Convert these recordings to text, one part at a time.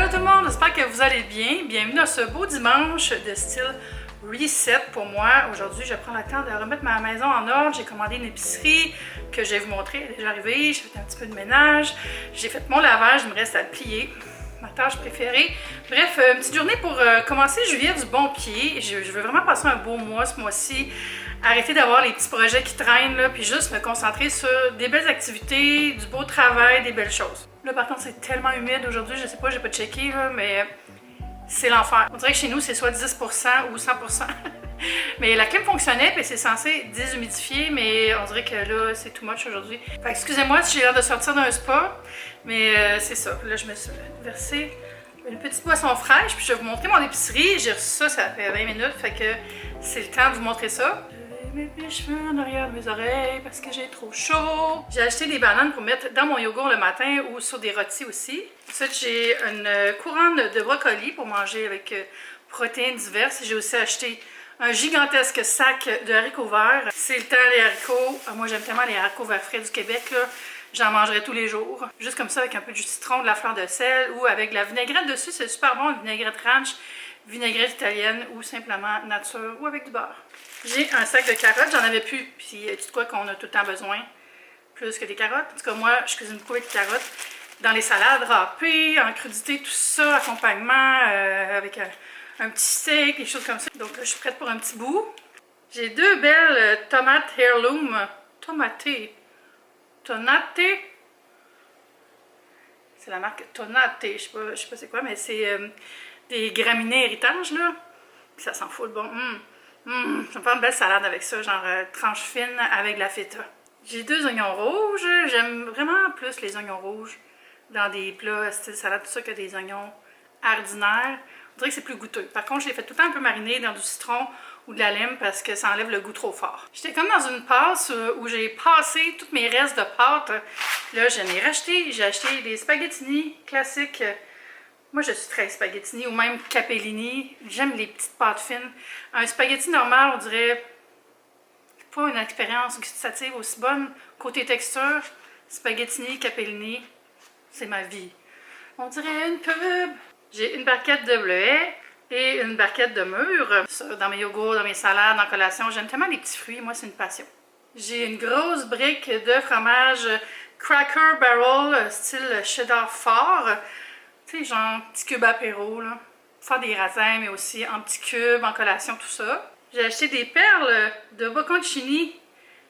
Hello tout le monde, j'espère que vous allez bien. Bienvenue dans ce beau dimanche de style reset pour moi. Aujourd'hui, je prends le temps de remettre ma maison en ordre. J'ai commandé une épicerie que je vais vous montrer. Elle est déjà arrivée. J'ai fait un petit peu de ménage. J'ai fait mon lavage, il me reste à le plier. Ma tâche préférée. Bref, une petite journée pour commencer juillet du bon pied. Je veux vraiment passer un beau mois ce mois-ci. Arrêter d'avoir les petits projets qui traînent, là, puis juste me concentrer sur des belles activités, du beau travail, des belles choses. Là, par contre, c'est tellement humide aujourd'hui, je sais pas, j'ai pas checké, là, mais c'est l'enfer. On dirait que chez nous, c'est soit 10% ou 100%. Mais la clim fonctionnait, puis c'est censé déshumidifier, mais on dirait que là, c'est too much aujourd'hui. Fait excusez-moi si j'ai l'air de sortir d'un spa, mais c'est ça. Là, je me suis versé une petite boisson fraîche, puis je vais vous montrer mon épicerie. J'ai reçu ça, ça fait 20 minutes, fait que c'est le temps de vous montrer ça. Je vais mettre mes cheveux en arrière de mes oreilles parce que j'ai trop chaud. J'ai acheté des bananes pour mettre dans mon yogourt le matin ou sur des rôtis aussi. Ensuite, j'ai une couronne de brocoli pour manger avec protéines diverses. J'ai aussi acheté un gigantesque sac de haricots verts. C'est le temps des haricots. Moi, j'aime tellement les haricots verts frais du Québec, là. J'en mangerai tous les jours. Juste comme ça, avec un peu de jus de citron, de la fleur de sel ou avec de la vinaigrette dessus. C'est super bon, une vinaigrette ranch, vinaigrette italienne ou simplement nature ou avec du beurre. J'ai un sac de carottes, j'en avais plus. Puis, tu sais quoi qu'on a tout le temps besoin, plus que des carottes. En tout cas, moi, je cuisine beaucoup avec des carottes. Dans les salades râpées, en crudité, tout ça, accompagnement, avec un petit steak, des choses comme ça. Donc là, je suis prête pour un petit bout. J'ai deux belles tomates heirloom. Tomatées. Tonate. C'est la marque Tonate. Je sais pas c'est quoi, mais c'est des graminées héritage, là. Puis ça sent fou le bon. Ça me fait une belle salade avec ça, genre tranche fine avec de la feta. J'ai deux oignons rouges. J'aime vraiment plus les oignons rouges dans des plats style salade, tout ça, que des oignons ordinaires. On dirait que c'est plus goûteux. Par contre, je les fais tout le temps un peu mariner dans du citron ou de la lime parce que ça enlève le goût trop fort. J'étais comme dans une passe où j'ai passé tous mes restes de pâtes. Là, j'en ai racheté. J'ai acheté des spaghettini classiques. Moi, je suis très spaghettini ou même capellini. J'aime les petites pâtes fines. Un spaghetti normal, on dirait pas une expérience gustative aussi bonne. Côté texture, spaghettini, capellini, c'est ma vie. On dirait une pub. J'ai une barquette de bleuets et une barquette de mûres. Ça, dans mes yogourts, dans mes salades, en collation. J'aime tellement les petits fruits. Moi, c'est une passion. J'ai une grosse brique de fromage Cracker Barrel, style cheddar fort. Tu sais, genre petit cube apéro, là. Pour faire des raisins, mais aussi en petits cubes, en collation, tout ça. J'ai acheté des perles de bocconcini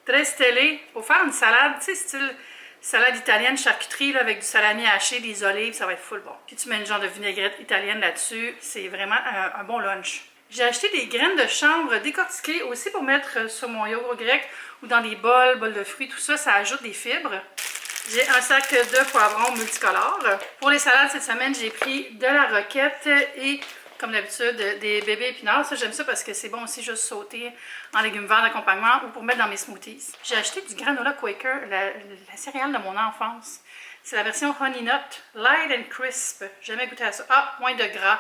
Trestelle pour faire une salade, tu sais, style salade italienne, charcuterie, là, avec du salami haché, des olives, ça va être full bon. Puis tu mets une genre de vinaigrette italienne là-dessus, c'est vraiment un bon lunch. J'ai acheté des graines de chanvre décortiquées aussi pour mettre sur mon yogourt grec ou dans des bols de fruits, tout ça, ça ajoute des fibres. J'ai un sac de poivrons multicolores. Pour les salades cette semaine, j'ai pris de la roquette et, comme d'habitude, des bébés épinards. Ça, j'aime ça parce que c'est bon aussi juste sauter en légumes verts d'accompagnement ou pour mettre dans mes smoothies. J'ai acheté du granola Quaker, la céréale de mon enfance. C'est la version Honey Nut, Light and Crisp. J'ai jamais goûté à ça. Ah, moins de gras.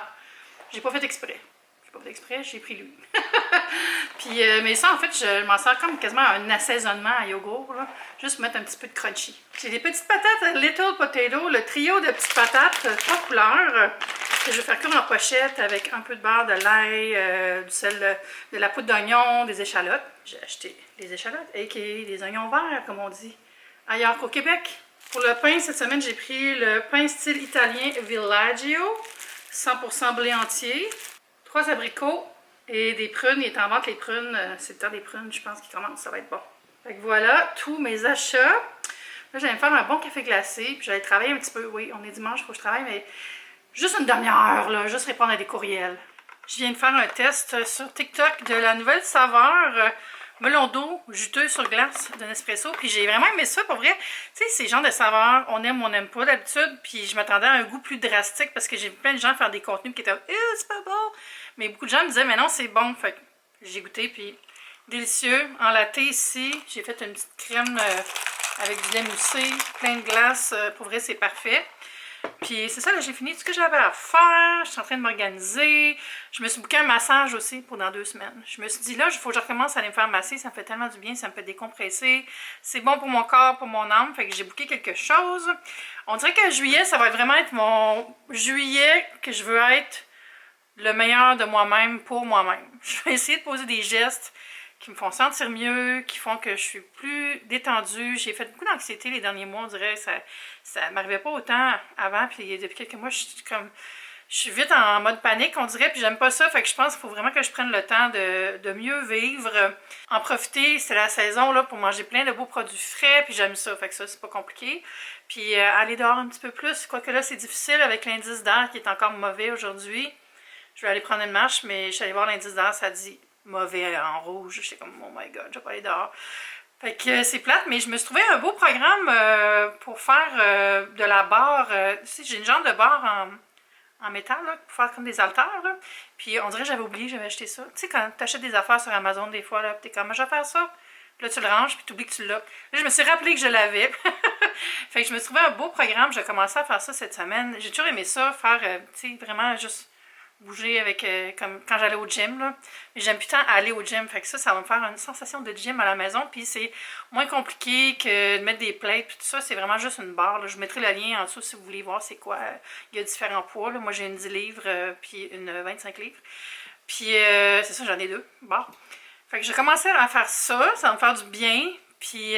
J'ai pas fait exprès. J'ai pris lui. Puis, mais ça, en fait, je m'en sers comme quasiment un assaisonnement à yogourt, là. Juste mettre un petit peu de crunchy. J'ai des petites patates Little Potato, le trio de petites patates, 3 couleurs, que je vais faire cuire en pochette avec un peu de beurre, de l'ail, du sel, de la poudre d'oignon, des échalotes. J'ai acheté des échalotes, a.k.a. des oignons verts, comme on dit, ailleurs qu'au Québec. Pour le pain, cette semaine, j'ai pris le pain style italien Villaggio, 100% blé entier. 3 abricots et des prunes. Il est en vente les prunes. C'est le temps des prunes, je pense, qui commence. Ça va être bon. Fait que voilà, tous mes achats. Là, j'allais me faire un bon café glacé. Puis j'allais travailler un petit peu. Oui, on est dimanche, il faut que je travaille, mais juste une demi-heure, là. Juste répondre à des courriels. Je viens de faire un test sur TikTok de la nouvelle saveur melon d'eau juteux sur glace de Nespresso. Puis j'ai vraiment aimé ça, pour vrai. Tu sais, ces genres de saveurs, on aime ou on n'aime pas d'habitude. Puis je m'attendais à un goût plus drastique parce que j'ai vu plein de gens faire des contenus qui étaient « c'est pas bon! » Mais beaucoup de gens me disaient « mais non, c'est bon! » Fait que j'ai goûté, puis délicieux. En latte ici, j'ai fait une petite crème avec du lait moussé, plein de glace. Pour vrai, c'est parfait. Puis c'est ça, là, j'ai fini tout ce que j'avais à faire. Je suis en train de m'organiser. Je me suis booké un massage aussi pour dans 2 semaines. Je me suis dit, là, il faut que je recommence à aller me faire masser. Ça me fait tellement du bien, ça me fait décompresser. C'est bon pour mon corps, pour mon âme. Fait que j'ai booké quelque chose. On dirait que juillet, ça va vraiment être mon juillet que je veux être le meilleur de moi-même pour moi-même. Je vais essayer de poser des gestes qui me font sentir mieux, qui font que je suis plus détendue. J'ai fait beaucoup d'anxiété les derniers mois, on dirait. Ça m'arrivait pas autant avant, puis depuis quelques mois, je suis vite en mode panique, on dirait, puis j'aime pas ça. Fait que je pense qu'il faut vraiment que je prenne le temps de mieux vivre, en profiter. C'est la saison là pour manger plein de beaux produits frais, puis j'aime ça. Fait que ça, c'est pas compliqué. Puis aller dehors un petit peu plus, quoique là, c'est difficile avec l'indice d'air qui est encore mauvais aujourd'hui. Je vais aller prendre une marche, mais je suis allée voir l'indice d'air, ça dit mauvais en rouge. J'étais comme, oh my god, je vais pas aller dehors. Fait que c'est plate, mais je me suis trouvé un beau programme pour faire de la barre. Tu sais, j'ai une jambe de barre en métal, là, pour faire comme des haltères, là. Puis on dirait que j'avais oublié, j'avais acheté ça. Tu sais, quand tu achètes des affaires sur Amazon, des fois, là, t'es comme, je vais faire ça. Puis là, tu le ranges, puis tu oublies que tu l'as. Là, je me suis rappelé que je l'avais. Fait que je me suis trouvé un beau programme. J'ai commencé à faire ça cette semaine. J'ai toujours aimé ça, faire, tu sais, vraiment juste bouger avec, comme quand j'allais au gym, là. Mais j'aime plus tant aller au gym, fait que ça va me faire une sensation de gym à la maison, puis c'est moins compliqué que de mettre des plates, puis tout ça, c'est vraiment juste une barre, là. Je vous mettrai le lien en dessous si vous voulez voir c'est quoi. Il y a différents poids, là. Moi j'ai une 10 livres, puis une 25 livres, puis c'est ça, j'en ai 2 barres. Fait que j'ai commencé à faire ça va me faire du bien, puis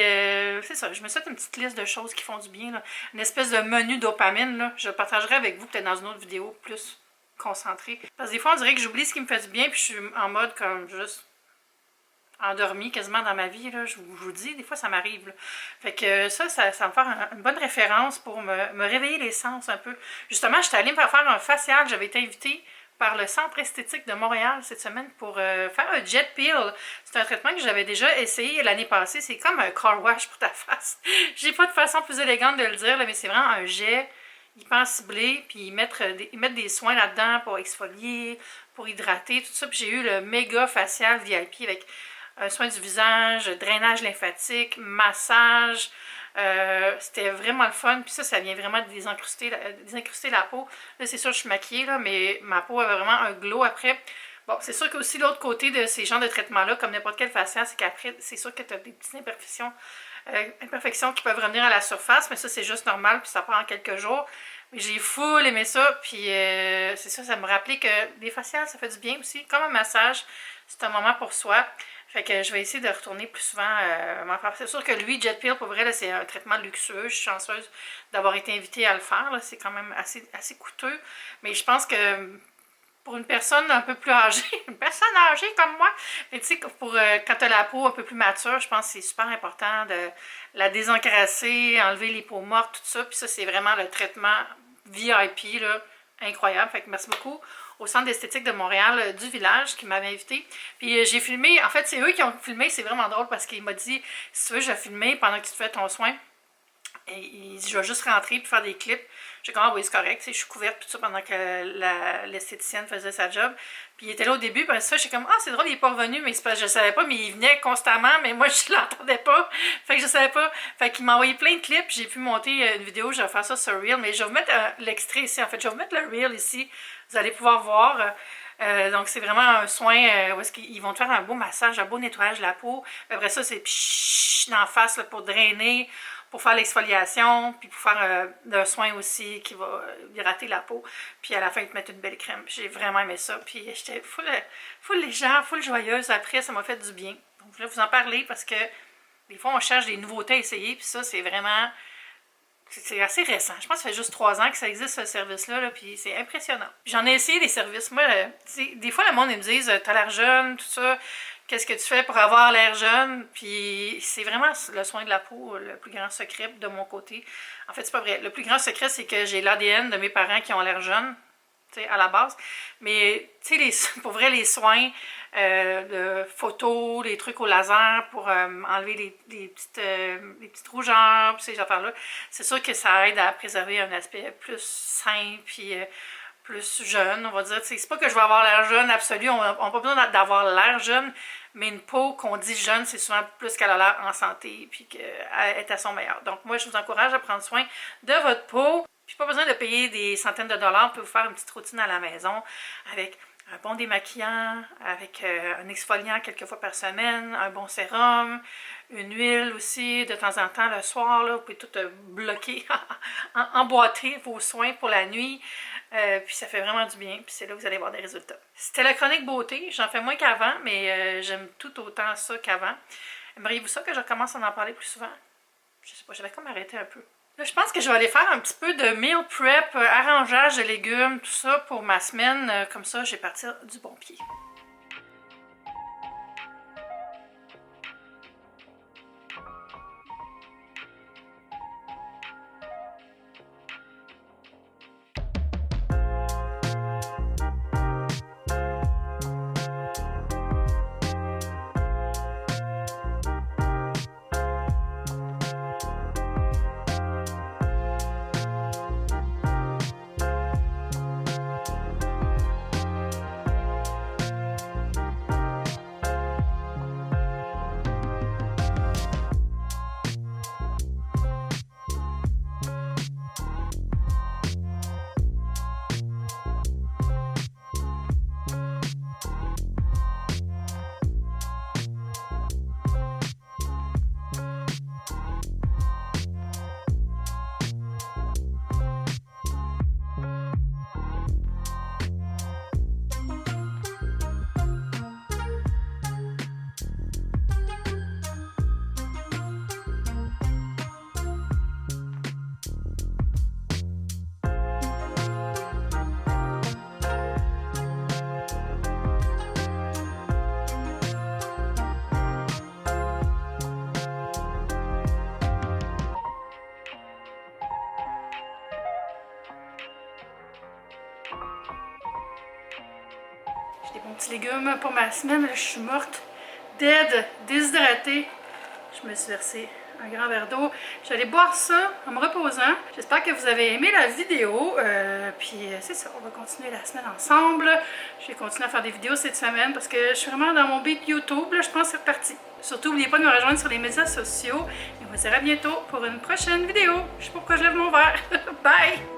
c'est ça, je me suis fait une petite liste de choses qui font du bien, là. Une espèce de menu dopamine, là. Je le partagerai avec vous peut-être dans une autre vidéo plus concentrée. Parce que des fois, on dirait que j'oublie ce qui me fait du bien, puis je suis en mode comme juste endormie quasiment dans ma vie, là. Je vous dis, des fois, ça m'arrive, là. Fait que ça va me faire une bonne référence pour me réveiller les sens un peu. Justement, j'étais allée me faire un facial. J'avais été invitée par le Centre esthétique de Montréal cette semaine pour faire un jet peel. C'est un traitement que j'avais déjà essayé l'année passée. C'est comme un car wash pour ta face. J'ai pas de façon plus élégante de le dire, là, mais c'est vraiment un jet hyper ciblé, puis ils mettent des soins là-dedans pour exfolier, pour hydrater, tout ça. Puis j'ai eu le méga facial VIP avec un soin du visage, drainage lymphatique, massage. C'était vraiment le fun. Puis ça vient vraiment désincruster la peau. Là, c'est sûr, je suis maquillée, là, mais ma peau avait vraiment un glow après. Bon, c'est sûr qu'aussi l'autre côté de ces genres de traitements-là, comme n'importe quel facial, c'est qu'après, c'est sûr que tu as des petites imperfections qui peuvent revenir à la surface, mais ça, c'est juste normal, puis ça prend quelques jours. Mais j'ai full aimé ça, puis c'est ça me rappelait que les faciales, ça fait du bien aussi. Comme un massage, c'est un moment pour soi. Fait que je vais essayer de retourner plus souvent m'en faire. C'est sûr que lui, Jet Peel, pour vrai, c'est un traitement luxueux. Je suis chanceuse d'avoir été invitée à le faire. C'est quand même assez coûteux. Mais je pense que pour une personne un peu plus âgée, une personne âgée comme moi, mais tu sais, pour quand tu as la peau un peu plus mature, je pense que c'est super important de la désencrasser, enlever les peaux mortes, tout ça. Puis ça, c'est vraiment le traitement VIP, là, incroyable. Fait que merci beaucoup au Centre d'esthétique de Montréal du village qui m'avait invité. Puis j'ai filmé, en fait, c'est eux qui ont filmé, c'est vraiment drôle parce qu'il m'a dit, si tu veux, je vais filmer pendant que tu te fais ton soin. Et il dit, je vais juste rentrer et faire des clips. J'ai comme, ah oui, c'est correct, je suis couverte tout ça pendant que l'esthéticienne faisait sa job. Puis il était là au début, puis ça, j'étais comme, ah, c'est drôle, il est pas revenu, mais je savais pas, mais il venait constamment, mais moi, je l'entendais pas. Fait que je savais pas. Fait qu'il m'a envoyé plein de clips, j'ai pu monter une vidéo, je vais faire ça sur Reel, mais je vais vous mettre l'extrait ici, en fait, je vais vous mettre le Reel ici, vous allez pouvoir voir. Donc c'est vraiment un soin où est-ce qu'ils vont te faire un beau massage, un beau nettoyage de la peau. Après ça, c'est pshhh d'en face là, pour drainer, pour faire l'exfoliation, puis pour faire un soin aussi qui va hydrater la peau. Puis à la fin, ils te mettent une belle crème. J'ai vraiment aimé ça. Puis j'étais full légère, full joyeuse. Après, ça m'a fait du bien. Donc je voulais vous en parler parce que des fois, on cherche des nouveautés à essayer. Puis ça, c'est vraiment... C'est assez récent. Je pense que ça fait juste 3 ans que ça existe, ce service-là, là, puis c'est impressionnant. J'en ai essayé des services. Moi, des fois, le monde, ils me disent « T'as l'air jeune, tout ça. Qu'est-ce que tu fais pour avoir l'air jeune? » Puis c'est vraiment le soin de la peau, le plus grand secret de mon côté. En fait, c'est pas vrai. Le plus grand secret, c'est que j'ai l'ADN de mes parents qui ont l'air jeunes, tu sais, à la base. Mais, tu sais, pour vrai, les soins de photos, les trucs au laser pour enlever les petites rougeurs, ces affaires-là, c'est sûr que ça aide à préserver un aspect plus sain, puis plus jeune, on va dire. C'est pas que je vais avoir l'air jeune absolu, on n'a pas besoin d'avoir l'air jeune, mais une peau qu'on dit jeune, c'est souvent plus qu'elle a l'air en santé, puis qu'elle est à son meilleur. Donc moi, je vous encourage à prendre soin de votre peau. Puis pas besoin de payer des centaines de dollars, vous pouvez vous faire une petite routine à la maison avec un bon démaquillant, avec un exfoliant quelques fois par semaine, un bon sérum, une huile aussi de temps en temps le soir, là, vous pouvez tout bloquer, emboîter vos soins pour la nuit, puis ça fait vraiment du bien, puis c'est là que vous allez voir des résultats. C'était la chronique beauté, j'en fais moins qu'avant, mais j'aime tout autant ça qu'avant. Aimeriez-vous ça que je commence à en parler plus souvent? Je sais pas, j'avais comme arrêté un peu. Là, je pense que je vais aller faire un petit peu de meal prep, arrangeage de légumes, tout ça pour ma semaine. Comme ça, je vais partir du bon pied. J'ai des bons petits légumes pour ma semaine. Là, je suis morte, dead, déshydratée. Je me suis versé un grand verre d'eau. J'allais boire ça en me reposant. J'espère que vous avez aimé la vidéo. Puis c'est ça, on va continuer la semaine ensemble. Je vais continuer à faire des vidéos cette semaine parce que je suis vraiment dans mon beat YouTube. Là, je pense que c'est reparti. Surtout, n'oubliez pas de me rejoindre sur les médias sociaux. Et on va se dire à bientôt pour une prochaine vidéo. Je sais pas pourquoi je lève mon verre. Bye!